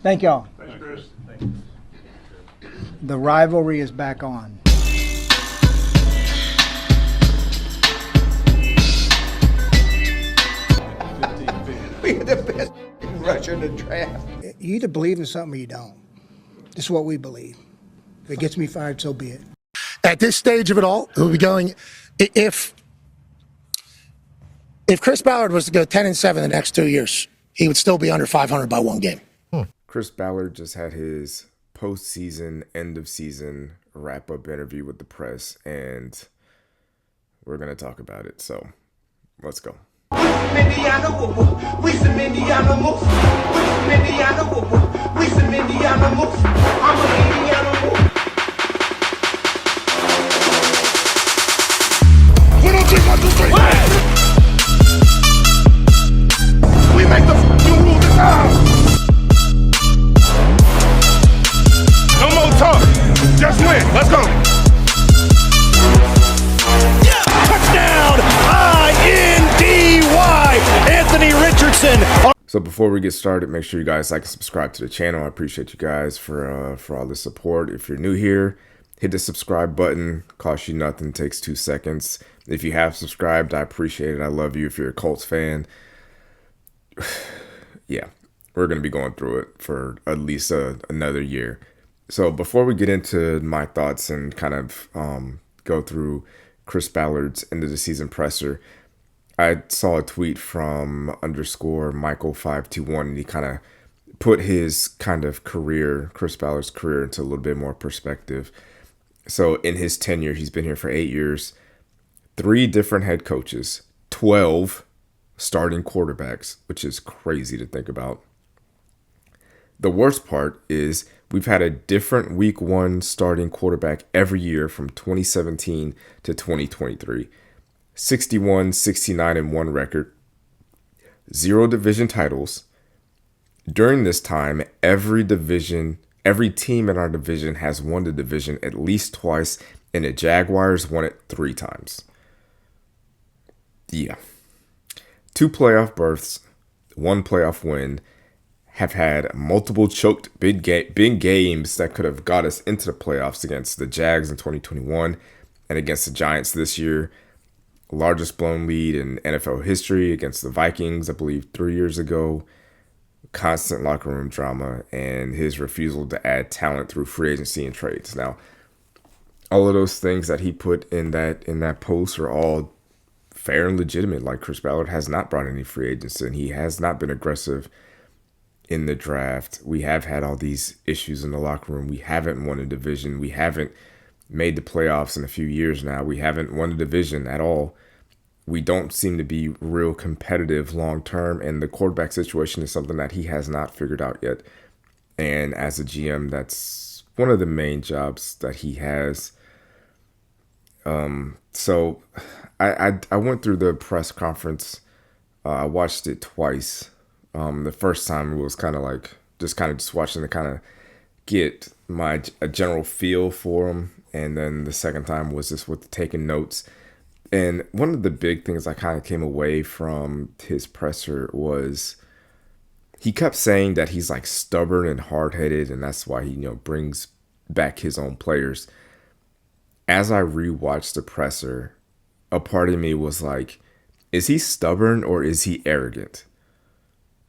Thank y'all. Thanks, Chris. The rivalry is back on. We're the best rusher in the draft. You either believe in something or you don't. This is what we believe. If it gets me fired, so be it. At this stage of it all, we'll be going. If Chris Ballard was to go 10-7 the next 2 years, he would still be under 500 by one game. Chris Ballard just had his postseason, end of season wrap up interview with the press, and we're gonna talk about it. So let's go. Indiana, we some Indiana moves. Indiana, we some Indiana moves. I'm an Indiana move. We don't take 1, 2, 3. We make the f***ing rules now. No more talk. Just win. Let's go. Touchdown! I-N-D-Y! Anthony Richardson. So before we get started, make sure you guys like and subscribe to the channel. I appreciate you guys for all the support. If you're new here, hit the subscribe button. Costs you nothing. Takes 2 seconds. If you have subscribed, I appreciate it. I love you. If you're a Colts fan, yeah, we're going to be going through it for at least another year. So before we get into my thoughts and kind of go through Chris Ballard's end of the season presser, I saw a tweet from _Michael521, and he kind of put his kind of career, Chris Ballard's career, into a little bit more perspective. So in his tenure, he's been here for 8 years, 3 different head coaches, 12 starting quarterbacks, which is crazy to think about. The worst part is we've had a different week 1 starting quarterback every year from 2017 to 2023. 61, 69, and 1 record. 0 division titles. During this time, every team in our division has won the division at least twice, and the Jaguars won it 3 times. Yeah. 2 playoff berths, 1 playoff win, have had multiple choked big games that could have got us into the playoffs against the Jags in 2021 and against the Giants this year. Largest blown lead in NFL history against the Vikings, I believe 3 years ago. Constant locker room drama and his refusal to add talent through free agency and trades. Now, all of those things that he put in that post are all fair and legitimate. Like, Chris Ballard has not brought any free agents in. He has not been aggressive in the draft. We have had all these issues in the locker room. We haven't won a division. We haven't made the playoffs in a few years now. We haven't won a division at all. We don't seem to be real competitive long term, and the quarterback situation is something that he has not figured out yet. And as a GM, that's one of the main jobs that he has. So I went through the press conference. I watched it twice. The first time it was kind of like just watching to kind of get a general feel for him. And then the second time was just with taking notes. And one of the big things I kind of came away from his presser was he kept saying that he's like stubborn and hard-headed, and that's why he, brings back his own players. As I rewatched the presser, a part of me was like, is he stubborn or is he arrogant?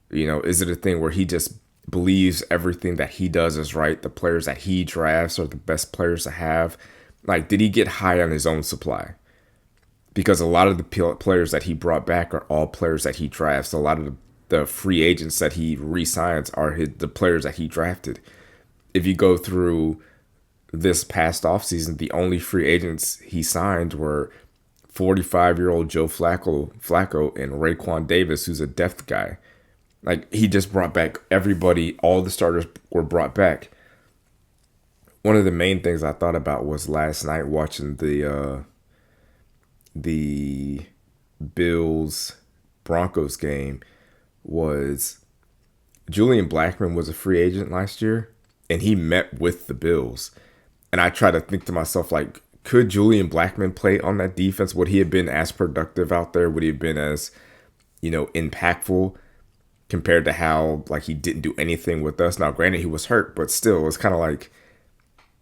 Is it a thing where he just believes everything that he does is right? The players that he drafts are the best players to have. Like, did he get high on his own supply? Because a lot of the players that he brought back are all players that he drafts. A lot of the free agents that he re-signs are the players that he drafted. If you go through this past offseason, the only free agents he signed were 45-year-old Joe Flacco and Raekwon Davis, who's a depth guy. Like, he just brought back everybody. All the starters were brought back. One of the main things I thought about was last night watching the Bills-Broncos game was Julian Blackmon was a free agent last year, and he met with the Bills. And I try to think to myself, like, could Julian Blackmon play on that defense? Would he have been as productive out there? Would he have been as, impactful? compared to how like he didn't do anything with us. Now, granted, he was hurt, but still, it's kind of like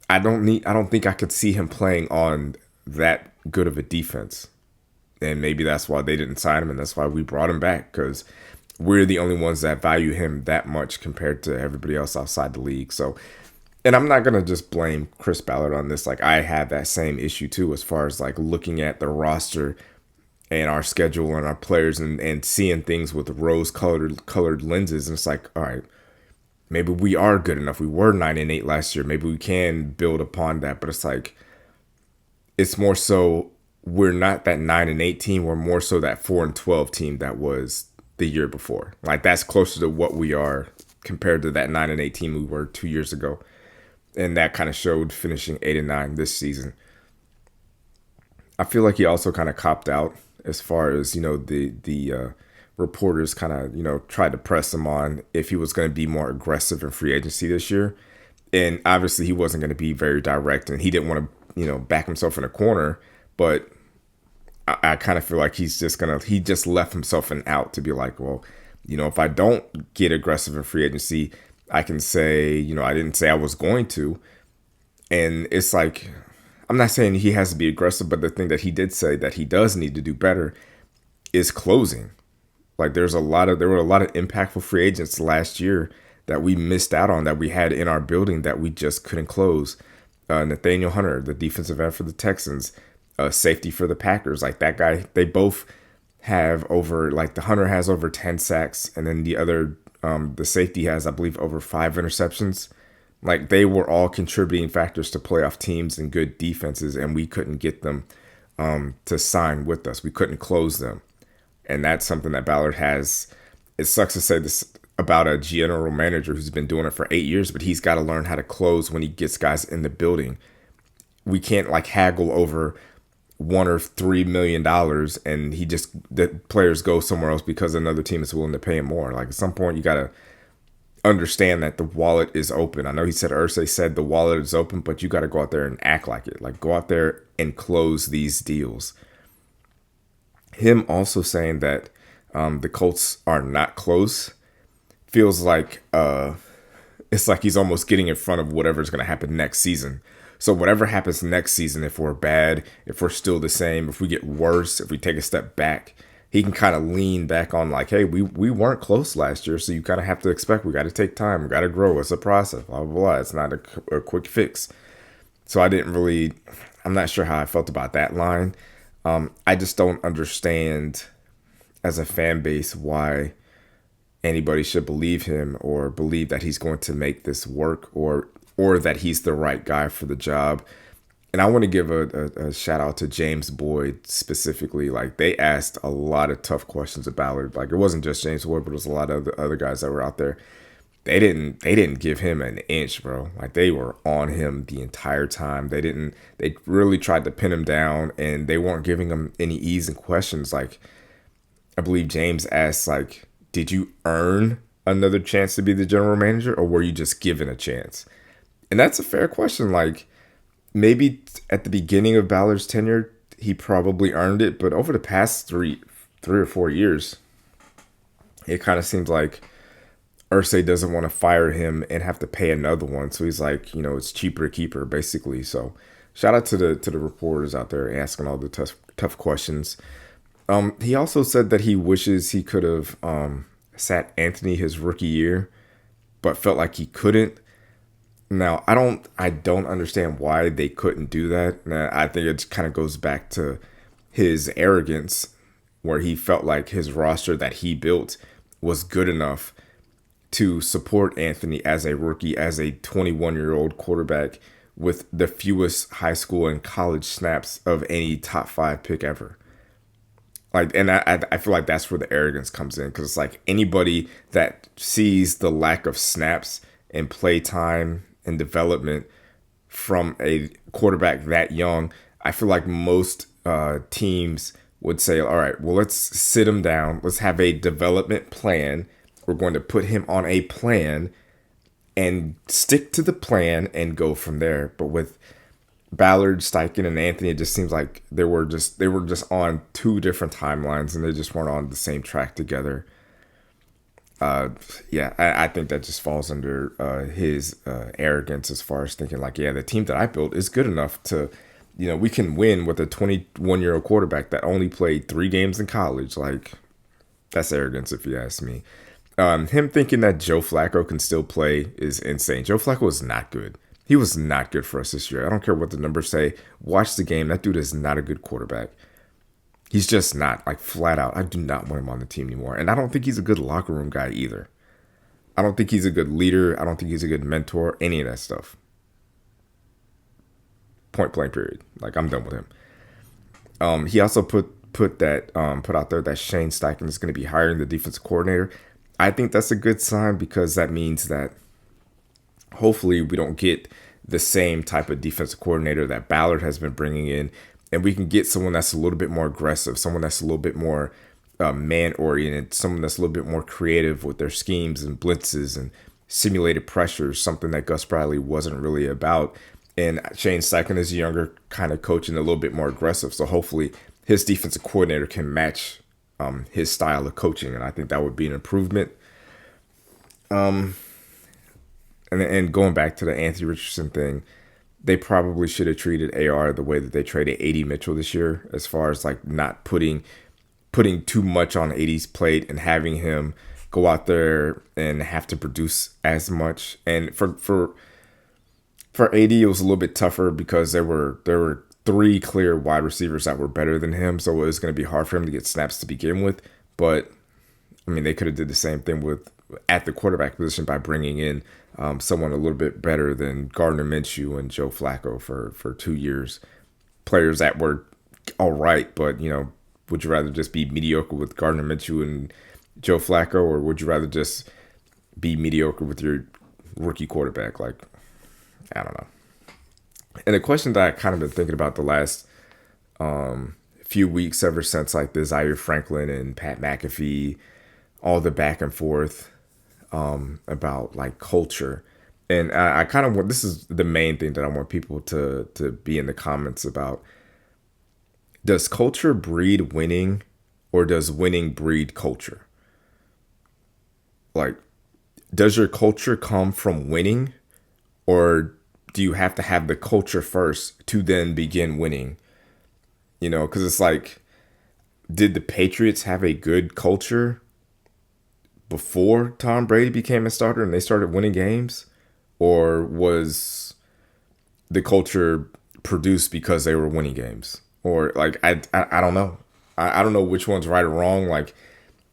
I don't think I could see him playing on that good of a defense. And maybe that's why they didn't sign him, and that's why we brought him back, because we're the only ones that value him that much compared to everybody else outside the league. So, and I'm not going to just blame Chris Ballard on this. Like, I have that same issue too, as far as like looking at the roster and our schedule and our players and seeing things with rose colored lenses. And it's like, all right, maybe we are good enough. We were 9-8 last year. Maybe we can build upon that. But it's like, it's more so we're not that 9-8 team. We're more so that 4-12 team that was the year before. Like, that's closer to what we are compared to that 9-8 team we were 2 years ago. And that kind of showed finishing 8-9 this season. I feel like he also kind of copped out as far as, the reporters kind of, tried to press him on if he was going to be more aggressive in free agency this year. And obviously he wasn't going to be very direct, and he didn't want to, back himself in a corner. But I kind of feel like he just left himself an out to be like, well, if I don't get aggressive in free agency, I can say, I didn't say I was going to. And it's like, I'm not saying he has to be aggressive, but the thing that he did say that he does need to do better is closing. Like, there were a lot of impactful free agents last year that we missed out on, that we had in our building that we just couldn't close. Nathaniel Hunter, the defensive end for the Texans, safety for the Packers. Like, that guy, they both have over, like, the Hunter has over 10 sacks, and then the other, the safety has, I believe, over 5 interceptions. Like, they were all contributing factors to playoff teams and good defenses, and we couldn't get them to sign with us. We couldn't close them. And that's something that Ballard has. It sucks to say this about a general manager who's been doing it for 8 years, but he's got to learn how to close when he gets guys in the building. We can't like haggle over $1 or $3 million and the players go somewhere else because another team is willing to pay him more. Like, at some point you got to understand that the wallet is open. I know Irsay said the wallet is open, but you got to go out there and act like it. Like, go out there and close these deals. Him also saying that the Colts are not close feels like it's like he's almost getting in front of whatever's going to happen next season. So whatever happens next season, if we're bad, if we're still the same, if we get worse, if we take a step back, he can kind of lean back on like, hey, we weren't close last year, so you kind of have to expect we got to take time, we got to grow. It's a process, blah, blah, blah. It's not a quick fix. So I'm not sure how I felt about that line. I just don't understand as a fan base why anybody should believe him or believe that he's going to make this work or that he's the right guy for the job. And I want to give a shout out to James Boyd specifically. Like, they asked a lot of tough questions of Ballard. Like, it wasn't just James Boyd, but it was a lot of the other guys that were out there. They didn't give him an inch, bro. Like, they were on him the entire time. They really tried to pin him down, and they weren't giving him any easy questions. Like, I believe James asked, like, did you earn another chance to be the general manager, or were you just given a chance? And that's a fair question. Like, maybe at the beginning of Ballard's tenure, he probably earned it, but over the past three or 4 years, it kind of seems like Irsay doesn't want to fire him and have to pay another one. So he's like, it's cheaper to keep her, basically. So shout out to the reporters out there asking all the tough questions. He also said that he wishes he could have sat Anthony his rookie year, but felt like he couldn't. Now, I don't understand why they couldn't do that. Now, I think it kind of goes back to his arrogance, where he felt like his roster that he built was good enough to support Anthony as a rookie, as a 21-year-old quarterback with the fewest high school and college snaps of any top 5 pick ever. Like, and I feel like that's where the arrogance comes in, because it's like anybody that sees the lack of snaps and play time and development from a quarterback that young, I feel like most teams would say, all right, well, let's sit him down. Let's have a development plan. We're going to put him on a plan and stick to the plan and go from there. But with Ballard, Steichen, and Anthony, it just seems like they were just on 2 different timelines, and they just weren't on the same track together. Yeah, I think that just falls under his arrogance as far as thinking like, yeah, the team that I built is good enough to, we can win with a 21-year-old quarterback that only played 3 games in college. Like, that's arrogance if you ask me. Him thinking that Joe Flacco can still play is insane. Joe Flacco is not good. He was not good for us this year. I don't care what the numbers say. Watch the game. That dude is not a good quarterback. He's just not, like, flat out. I do not want him on the team anymore. And I don't think he's a good locker room guy either. I don't think he's a good leader. I don't think he's a good mentor. Any of that stuff. Point blank period. Like, I'm done with him. He also put out there that Shane Steichen is going to be hiring the defensive coordinator. I think that's a good sign because that means that hopefully we don't get the same type of defensive coordinator that Ballard has been bringing in, and we can get someone that's a little bit more aggressive, someone that's a little bit more man-oriented, someone that's a little bit more creative with their schemes and blitzes and simulated pressures, something that Gus Bradley wasn't really about. And Shane Steichen is a younger kind of coach and a little bit more aggressive, so hopefully his defensive coordinator can match his style of coaching, and I think that would be an improvement. And going back to the Anthony Richardson thing, they probably should have treated AR the way that they traded AD Mitchell this year, as far as like not putting too much on AD's plate and having him go out there and have to produce as much. And for AD, it was a little bit tougher because there were 3 clear wide receivers that were better than him, so it was going to be hard for him to get snaps to begin with. But I mean, they could have did the same thing at the quarterback position by bringing in someone a little bit better than Gardner Minshew and Joe Flacco for 2 years. Players that were all right, but would you rather just be mediocre with Gardner Minshew and Joe Flacco, or would you rather just be mediocre with your rookie quarterback? Like, I don't know. And the question that I kind of been thinking about the last few weeks, ever since like the Zaire Franklin and Pat McAfee, all the back and forth about like culture, and I kind of want, this is the main thing that I want people to be in the comments about. Does culture breed winning, or does winning breed culture? Like, does your culture come from winning, or do you have to have the culture first to then begin winning? Because it's like, did the Patriots have a good culture before Tom Brady became a starter and they started winning games? Or was the culture produced because they were winning games? Or like, I don't know. I don't know which one's right or wrong. Like,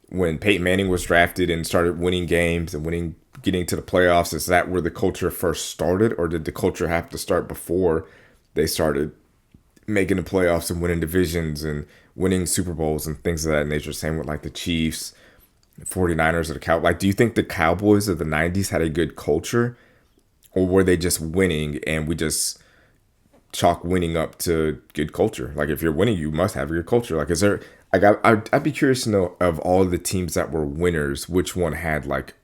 when Peyton Manning was drafted and started winning games and getting to the playoffs, is that where the culture first started, or did the culture have to start before they started making the playoffs and winning divisions and winning Super Bowls and things of that nature? Same with like the Chiefs, 49ers, or the Cowboys. Like, do you think the Cowboys of the 90s had a good culture, or were they just winning and we just chalk winning up to good culture? Like, if you're winning, you must have a good culture. Like, is there, like, I'd be curious to know, of all the teams that were winners, which one had like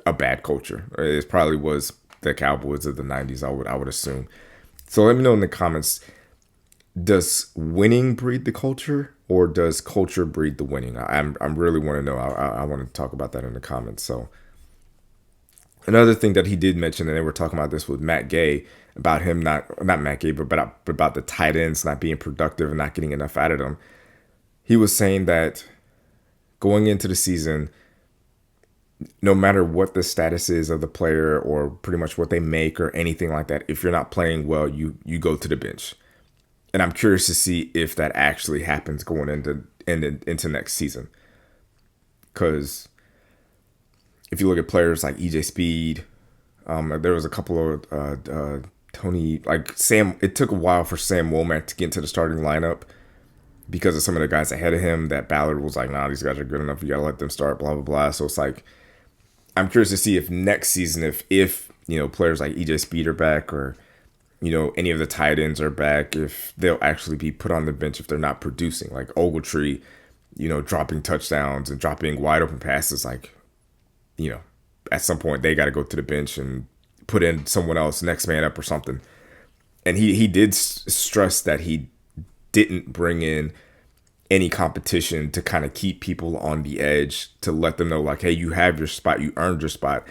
a bad culture? It probably was the Cowboys of the 90s, I would assume. So let me know in the comments, does winning breed the culture, or does culture breed the winning? I'm really want to know. I want to talk about that in the comments. So another thing that he did mention, and they were talking about this with Matt Gay, about him not Matt Gay, but about the tight ends not being productive and not getting enough out of them. He was saying that going into the season, no matter what the status is of the player or pretty much what they make or anything like that, if you're not playing well, you go to the bench. And I'm curious to see if that actually happens going into next season. Because if you look at players like EJ Speed, there was a couple of Tony, like Sam. It took a while for Sam Womack to get into the starting lineup because of some of the guys ahead of him that Ballard was like, nah, these guys are good enough. You got to let them start, blah, blah, blah. So it's like, I'm curious to see if next season, if players like EJ Speed are back, or any of the tight ends are back, if they'll actually be put on the bench if they're not producing. Like Ogletree, dropping touchdowns and dropping wide open passes. Like, at some point they got to go to the bench and put in someone else, next man up or something. And he did stress that he didn't bring in any competition to kind of keep people on the edge, to let them know like, hey, you have your spot, you earned your spot,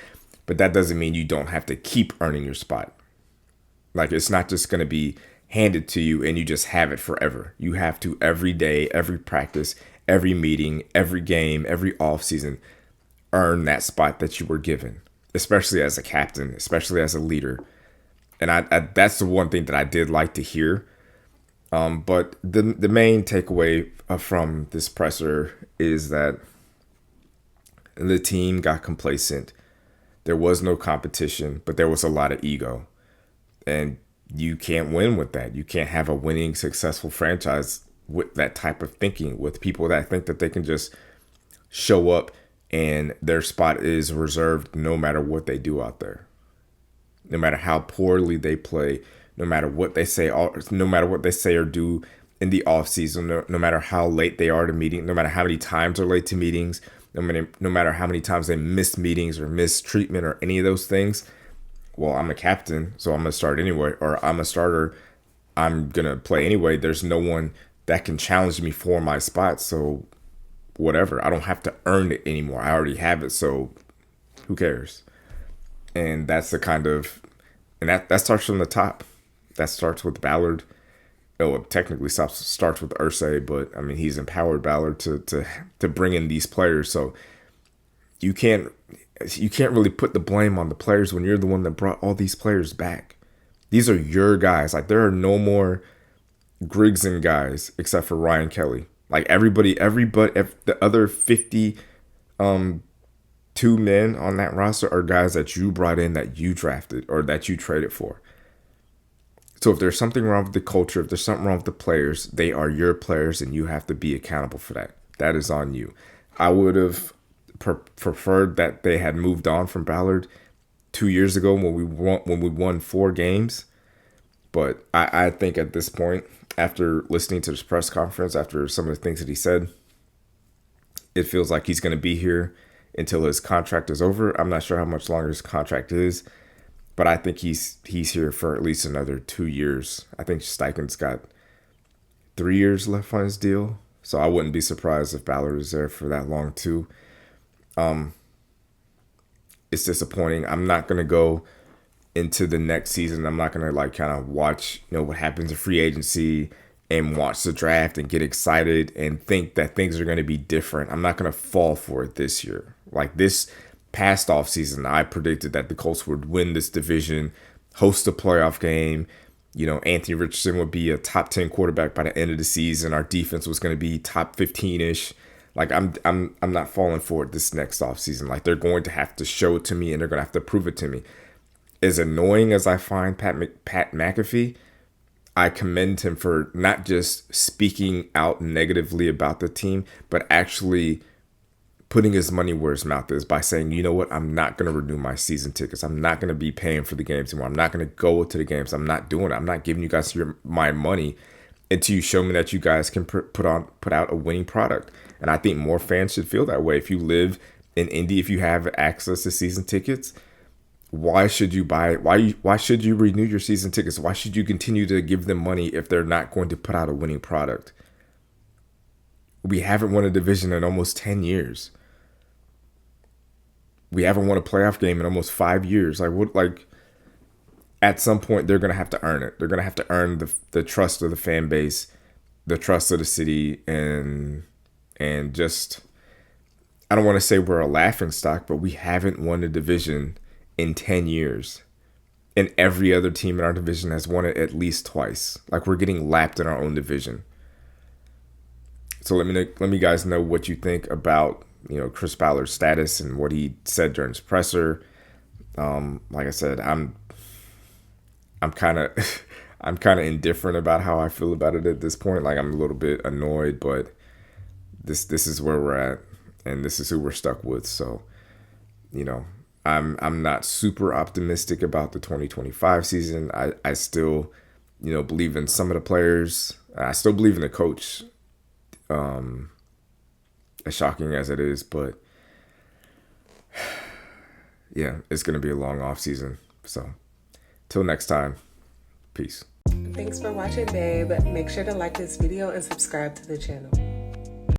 but that doesn't mean you don't have to keep earning your spot. Like, it's not just going to be handed to you and you just have it forever. You have to every day, every practice, every meeting, every game, every off season, earn that spot that you were given, especially as a captain, especially as a leader. And I that's the one thing that I did like to hear. But the main takeaway from this presser is that the team got complacent. There was no competition, but there was a lot of ego. And you can't win with that. You can't have a winning, successful franchise with that type of thinking, with people that think that they can just show up and their spot is reserved no matter what they do out there. No matter how poorly they play, no matter what they say, no matter what they say or do in the off season, no matter how late they are to meeting, no matter how many times they're late to meetings, no matter how many times they miss meetings or miss treatment or any of those things. Well, I'm a captain, so I'm going to start anyway, or I'm a starter, I'm going to play anyway. There's no one that can challenge me for my spot, so whatever. I don't have to earn it anymore. I already have it, so who cares? And that's the kind of, and that starts from the top. That starts with Ballard. Oh, it technically starts with Irsay, but I mean, he's empowered Ballard to bring in these players. So you can't really put the blame on the players when you're the one that brought all these players back. These are your guys. Like, there are no more Grigson guys except for Ryan Kelly. Like, everybody, the other 52 men on that roster are guys that you brought in, that you drafted, or that you traded for. So if there's something wrong with the culture, if there's something wrong with the players, they are your players and you have to be accountable for that. That is on you. I would have preferred that they had moved on from Ballard 2 years ago when we won 4 games. But I think at this point, after listening to this press conference, after some of the things that he said, it feels like he's going to be here until his contract is over. I'm not sure how much longer his contract is, but I think he's here for at least another 2 years. I think Steichen's got 3 years left on his deal, so I wouldn't be surprised if Ballard is there for that long too. It's disappointing. I'm not going to go into the next season. I'm not going to kind of watch, what happens in free agency and watch the draft and get excited and think that things are going to be different. I'm not going to fall for it this year. Like, this past offseason, I predicted that the Colts would win this division, host a playoff game. Anthony Richardson would be a top 10 quarterback by the end of the season. Our defense was going to be top 15-ish. Like, I'm not falling for it this next offseason. Like, they're going to have to show it to me and they're going to have to prove it to me. As annoying as I find Pat McAfee, I commend him for not just speaking out negatively about the team, but actually putting his money where his mouth is by saying, you know what, I'm not going to renew my season tickets. I'm not going to be paying for the games anymore. I'm not going to go to the games. I'm not doing it. I'm not giving you guys my money until you show me that you guys can put out a winning product. And I think more fans should feel that way. If you live in Indy, if you have access to season tickets, why should you why should you renew your season tickets? Why should you continue to give them money if they're not going to put out a winning product? We haven't won a division in almost 10 years. We haven't won a playoff game in almost 5 years. At some point, they're going to have to earn it. They're going to have to earn the trust of the fan base, the trust of the city, and just, I don't want to say we're a laughingstock, but we haven't won a division in 10 years. And every other team in our division has won it at least twice. Like, we're getting lapped in our own division. So let me guys know what you think about, Chris Ballard's status and what he said during his presser. Like I said, I'm kind of I'm kind of indifferent about how I feel about it at this point. Like, I'm a little bit annoyed, but this is where we're at, and this is who we're stuck with. So, I'm not super optimistic about the 2025 season. I still, believe in some of the players. I still believe in the coach. As shocking as it is, but yeah, it's going to be a long off season. So till next time, peace. Thanks for watching, babe. Make sure to like this video and subscribe to the channel.